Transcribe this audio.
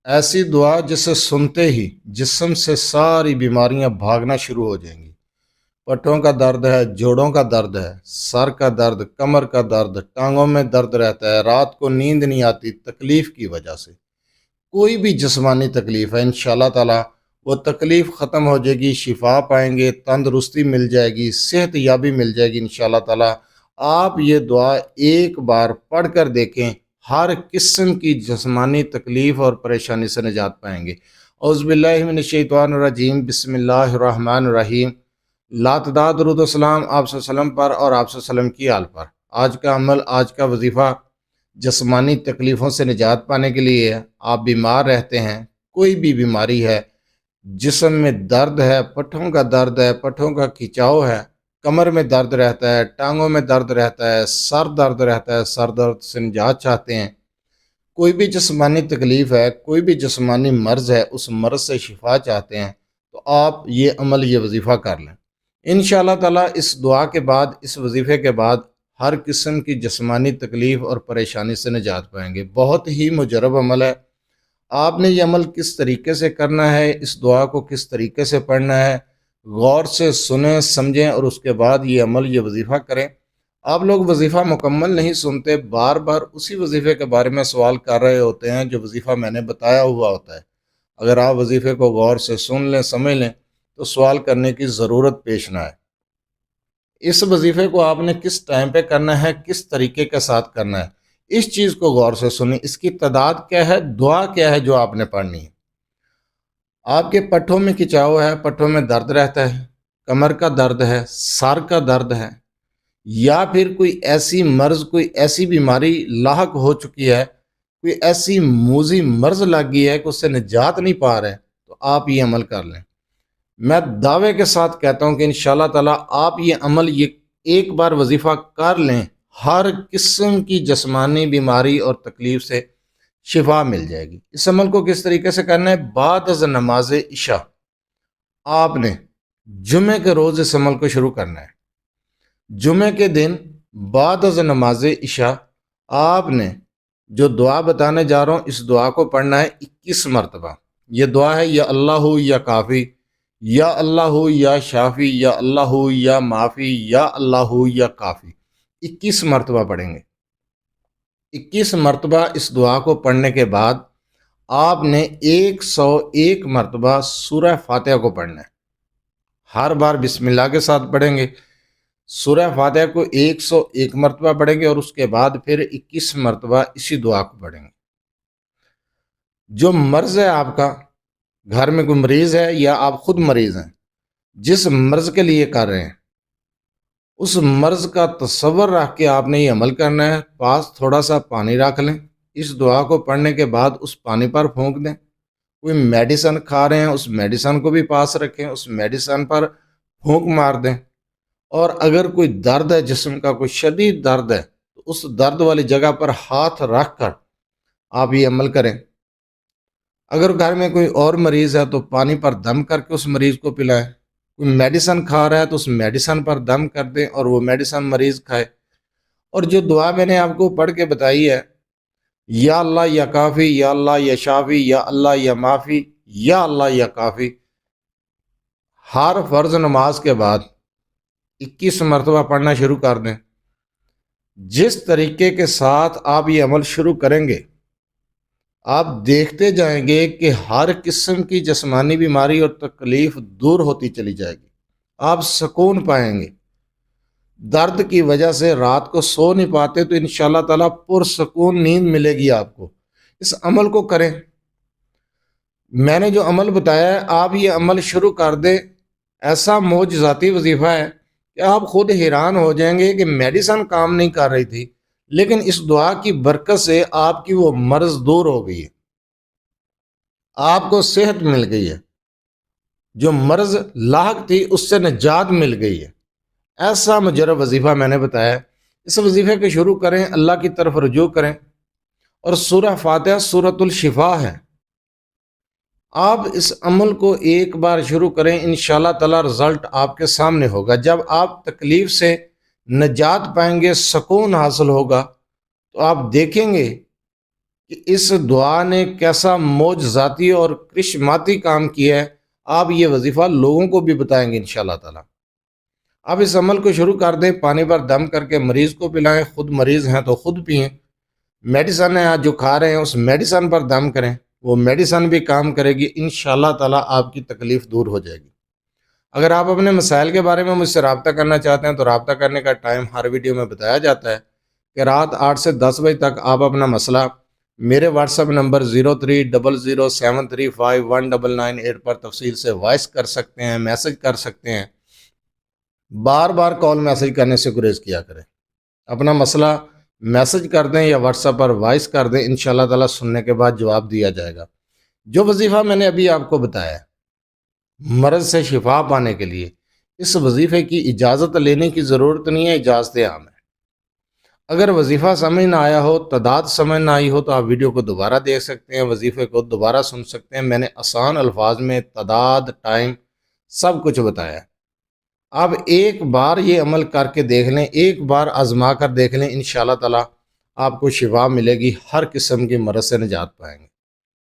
ایسی دعا جسے سنتے ہی جسم سے ساری بیماریاں بھاگنا شروع ہو جائیں گی۔ پٹھوں کا درد ہے، جوڑوں کا درد ہے، سر کا درد، کمر کا درد، ٹانگوں میں درد رہتا ہے، رات کو نیند نہیں آتی تکلیف کی وجہ سے، کوئی بھی جسمانی تکلیف ہے انشاءاللہ تعالی وہ تکلیف ختم ہو جائے گی، شفا پائیں گے، تندرستی مل جائے گی، صحت یابی مل جائے گی انشاءاللہ تعالی۔ آپ یہ دعا ایک بار پڑھ کر دیکھیں، ہر قسم کی جسمانی تکلیف اور پریشانی سے نجات پائیں گے۔ اعوذ باللہ من الشیطان الرجیم، بسم اللہ الرحمن الرحیم۔ لاتعداد درود و سلام آپ صلی اللہ علیہ وسلم پر اور آپ صلی اللہ علیہ وسلم کی آل پر۔ آج کا عمل، آج کا وظیفہ جسمانی تکلیفوں سے نجات پانے کے لیے ہے۔ آپ بیمار رہتے ہیں، کوئی بھی بیماری ہے، جسم میں درد ہے، پٹھوں کا درد ہے، پٹھوں کا کھچاؤ ہے، کمر میں درد رہتا ہے، ٹانگوں میں درد رہتا ہے، سر درد رہتا ہے، سر درد سے نجات چاہتے ہیں، کوئی بھی جسمانی تکلیف ہے، کوئی بھی جسمانی مرض ہے، اس مرض سے شفا چاہتے ہیں، تو آپ یہ عمل، یہ وظیفہ کر لیں انشاءاللہ تعالی۔ اس دعا کے بعد، اس وظیفے کے بعد ہر قسم کی جسمانی تکلیف اور پریشانی سے نجات پائیں گے۔ بہت ہی مجرب عمل ہے۔ آپ نے یہ عمل کس طریقے سے کرنا ہے، اس دعا کو کس طریقے سے پڑھنا ہے، غور سے سنیں، سمجھیں اور اس کے بعد یہ عمل، یہ وظیفہ کریں۔ آپ لوگ وظیفہ مکمل نہیں سنتے، بار بار اسی وظیفے کے بارے میں سوال کر رہے ہوتے ہیں جو وظیفہ میں نے بتایا ہوا ہوتا ہے۔ اگر آپ وظیفے کو غور سے سن لیں، سمجھ لیں، تو سوال کرنے کی ضرورت پیش نہ آئے۔ اس وظیفے کو آپ نے کس ٹائم پہ کرنا ہے، کس طریقے کے ساتھ کرنا ہے، اس چیز کو غور سے سنیں۔ اس کی تعداد کیا ہے، دعا کیا ہے جو آپ نے پڑھنی ہے۔ آپ کے پٹھوں میں کھچاؤ ہے، پٹھوں میں درد رہتا ہے، کمر کا درد ہے، سر کا درد ہے، یا پھر کوئی ایسی مرض، کوئی ایسی بیماری لاحق ہو چکی ہے، کوئی ایسی موذی مرض لگ گئی ہے کہ اس سے نجات نہیں پا رہے، تو آپ یہ عمل کر لیں۔ میں دعوے کے ساتھ کہتا ہوں کہ انشاءاللہ تعالی آپ یہ عمل، یہ ایک بار وظیفہ کر لیں، ہر قسم کی جسمانی بیماری اور تکلیف سے شفا مل جائے گی۔ اس عمل کو کس طریقے سے کرنا ہے، بعد از نماز عشاء آپ نے جمعے کے روز اس عمل کو شروع کرنا ہے۔ جمعے کے دن بعد از نماز عشاء آپ نے جو دعا بتانے جا رہا ہوں، اس دعا کو پڑھنا ہے 21 مرتبہ۔ یہ دعا ہے، یا اللہ یا کافی، یا اللہ یا شافی، یا اللہ یا معافی، یا اللہ یا کافی، 21 مرتبہ پڑھیں گے۔ 21 مرتبہ اس دعا کو پڑھنے کے بعد آپ نے 101 مرتبہ سورہ فاتحہ کو پڑھنا ہے۔ ہر بار بسم اللہ کے ساتھ پڑھیں گے، سورہ فاتحہ کو 101 مرتبہ پڑھیں گے، اور اس کے بعد پھر 21 مرتبہ اسی دعا کو پڑھیں گے۔ جو مرض ہے آپ کا، گھر میں کوئی مریض ہے یا آپ خود مریض ہیں، جس مرض کے لیے کر رہے ہیں، اس مرض کا تصور رکھ کے آپ نے یہ عمل کرنا ہے۔ پاس تھوڑا سا پانی رکھ لیں، اس دعا کو پڑھنے کے بعد اس پانی پر پھونک دیں۔ کوئی میڈیسن کھا رہے ہیں، اس میڈیسن کو بھی پاس رکھیں، اس میڈیسن پر پھونک مار دیں۔ اور اگر کوئی درد ہے، جسم کا کوئی شدید درد ہے، تو اس درد والی جگہ پر ہاتھ رکھ کر آپ یہ عمل کریں۔ اگر گھر میں کوئی اور مریض ہے تو پانی پر دم کر کے اس مریض کو پلائیں۔ کوئی میڈیسن کھا رہا ہے تو اس میڈیسن پر دم کر دیں اور وہ میڈیسن مریض کھائے۔ اور جو دعا میں نے آپ کو پڑھ کے بتائی ہے، یا اللہ یا کافی، یا اللہ یا شافی، یا اللہ یا معافی، یا اللہ یا کافی، ہر فرض نماز کے بعد 21 مرتبہ پڑھنا شروع کر دیں۔ جس طریقے کے ساتھ آپ یہ عمل شروع کریں گے، آپ دیکھتے جائیں گے کہ ہر قسم کی جسمانی بیماری اور تکلیف دور ہوتی چلی جائے گی۔ آپ سکون پائیں گے۔ درد کی وجہ سے رات کو سو نہیں پاتے تو انشاءاللہ تعالیٰ پرسکون نیند ملے گی آپ کو۔ اس عمل کو کریں۔ میں نے جو عمل بتایا ہے، آپ یہ عمل شروع کر دیں۔ ایسا معجزاتی وظیفہ ہے کہ آپ خود حیران ہو جائیں گے کہ میڈیسن کام نہیں کر رہی تھی، لیکن اس دعا کی برکت سے آپ کی وہ مرض دور ہو گئی ہے، آپ کو صحت مل گئی ہے، جو مرض لاحق تھی اس سے نجات مل گئی ہے۔ ایسا مجرب وظیفہ میں نے بتایا ہے۔ اس وظیفے کو شروع کریں، اللہ کی طرف رجوع کریں، اور سورہ فاتحہ سورۃ الشفا ہے۔ آپ اس عمل کو ایک بار شروع کریں، انشاءاللہ تعالی رزلٹ آپ کے سامنے ہوگا۔ جب آپ تکلیف سے نجات پائیں گے، سکون حاصل ہوگا، تو آپ دیکھیں گے کہ اس دعا نے کیسا معجزاتی اور کرشماتی کام کیا ہے، آپ یہ وظیفہ لوگوں کو بھی بتائیں گے انشاءاللہ تعالی۔ آپ اس عمل کو شروع کر دیں، پانی پر دم کر کے مریض کو پلائیں، خود مریض ہیں تو خود پئیں، میڈیسن ہے جو کھا رہے ہیں اس میڈیسن پر دم کریں، وہ میڈیسن بھی کام کرے گی، انشاءاللہ تعالی آپ کی تکلیف دور ہو جائے گی۔ اگر آپ اپنے مسائل کے بارے میں مجھ سے رابطہ کرنا چاہتے ہیں تو رابطہ کرنے کا ٹائم ہر ویڈیو میں بتایا جاتا ہے کہ رات 8 سے 10 بجے تک آپ اپنا مسئلہ میرے واٹس ایپ نمبر 030073519998 پر تفصیل سے وائس کر سکتے ہیں، میسج کر سکتے ہیں۔ بار بار کال میسج کرنے سے گریز کیا کریں، اپنا مسئلہ میسج کر دیں یا واٹس ایپ پر وائس کر دیں، انشاءاللہ تعالی سننے کے بعد جواب دیا جائے گا۔ جو وظیفہ میں نے ابھی آپ کو بتایا ہے مرض سے شفا پانے کے لیے، اس وظیفے کی اجازت لینے کی ضرورت نہیں ہے، اجازت عام ہے۔ اگر وظیفہ سمجھ نہ آیا ہو، تعداد سمجھ نہ آئی ہو تو آپ ویڈیو کو دوبارہ دیکھ سکتے ہیں، وظیفے کو دوبارہ سن سکتے ہیں، میں نے آسان الفاظ میں تعداد، ٹائم سب کچھ بتایا ہے۔ آپ ایک بار یہ عمل کر کے دیکھ لیں، ایک بار آزما کر دیکھ لیں، انشاءاللہ تعالی آپ کو شفا ملے گی، ہر قسم کی مرض سے نجات پائیں گے۔